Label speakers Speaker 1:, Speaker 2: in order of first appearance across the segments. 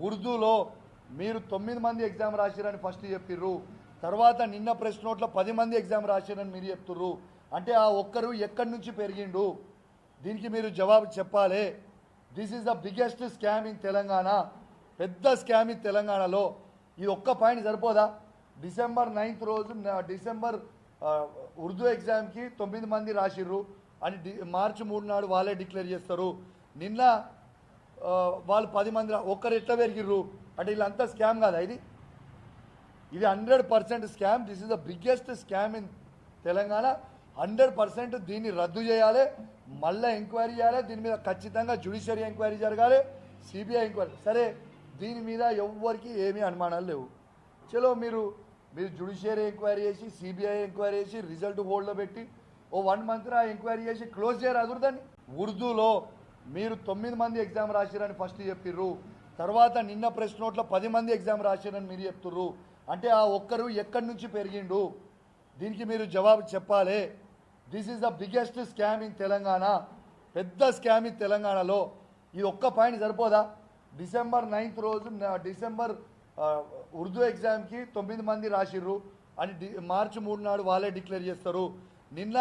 Speaker 1: ఉర్దూలో మీరు 9 మంది ఎగ్జామ్ రాసిరని ఫస్ట్ చెప్పిర్రు. తర్వాత నిన్న ప్రెస్ నోట్లో 10 మంది ఎగ్జామ్ రాసిరని మీరు చెప్తుర్రు. అంటే ఆ ఒక్కరు ఎక్కడి నుంచి పెరిగిండు? దీనికి మీరు జవాబు చెప్పాలి. This is the biggest scam in Telangana. పెద్ద స్కామ్ ఇన్ తెలంగాణలో. ఇది ఒక్క పాయింట్ సరిపోదా? డిసెంబర్ 9th రోజు ఉర్దూ ఎగ్జామ్కి 9 మంది రాసిర్రు అని మార్చి 3 నాడు వాళ్ళే డిక్లేర్ చేస్తారు. నిన్న వాళ్ళు 10 మంది ఒక్కరు ఎట్లా పెరిగిర్రు అంటే వీళ్ళంతా స్కామ్ కాదా? ఇది 100% scam. This is the biggest scam in Telangana. 100% దీన్ని రద్దు చేయాలి, మళ్ళీ ఎంక్వైరీ చేయాలి. దీని మీద ఖచ్చితంగా జ్యుడిషియరీ ఎంక్వైరీ జరగాలి, సిబిఐ ఎంక్వైరీ. సరే, దీని మీద ఎవ్వరికి ఏమీ అనుమానాలు లేవు. చలో మీరు జ్యుడిషియరీ ఎంక్వైరీ చేసి, సిబిఐ ఎంక్వైరీ చేసి, రిజల్ట్ హోల్డ్లో పెట్టి ఓ 1 month ఎంక్వైరీ చేసి క్లోజ్ చేయరు అదురుదాన్ని. ఉర్దూలో మీరు 9 మంది ఎగ్జామ్ రాసిరని ఫస్ట్ చెప్పిర్రు. తర్వాత నిన్న ప్రెస్ నోట్లో 10 మంది ఎగ్జామ్ రాసిరని మీరు చెప్తుర్రు. అంటే ఆ ఒక్కరు ఎక్కడి నుంచి పెరిగిండు? దీనికి మీరు జవాబు చెప్పాలి. This is the biggest scam in Telangana. పెద్ద స్కామ్ ఇన్ తెలంగాణలో. ఇది ఒక్క పాయింట్ సరిపోదా? డిసెంబర్ 9th రోజు ఉర్దూ ఎగ్జామ్కి 9 మంది రాసిర్రు అని మార్చి 3 నాడు వాళ్ళే డిక్లేర్ చేస్తారు. నిన్న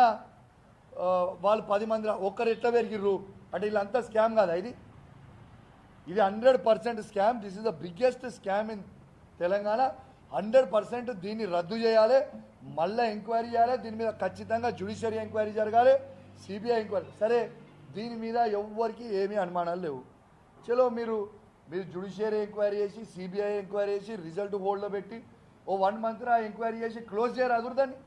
Speaker 1: వాళ్ళు 10 మంది ఒక్కరు ఎట్లా పెరిగిర్రు అంటే వీళ్ళంతా స్కామ్ కాదా? ఇది 100% scam. This is the biggest scam in Telangana. 100% దీన్ని రద్దు చేయాలి, మళ్ళీ ఎంక్వైరీ చేయాలి. దీని మీద ఖచ్చితంగా జ్యుడిషియరీ ఎంక్వైరీ జరగాలి, సిబిఐ ఎంక్వైరీ. సరే, దీని మీద ఎవ్వరికి ఏమీ అనుమానాలు లేవు. చలో మీరు జ్యుడిషియరీ ఎంక్వైరీ చేసి, సిబిఐ ఎంక్వైరీ చేసి, రిజల్ట్ హోల్డ్లో పెట్టి ఓ 1 month ఎంక్వైరీ చేసి క్లోజ్ చేయరు అదురుదాన్ని.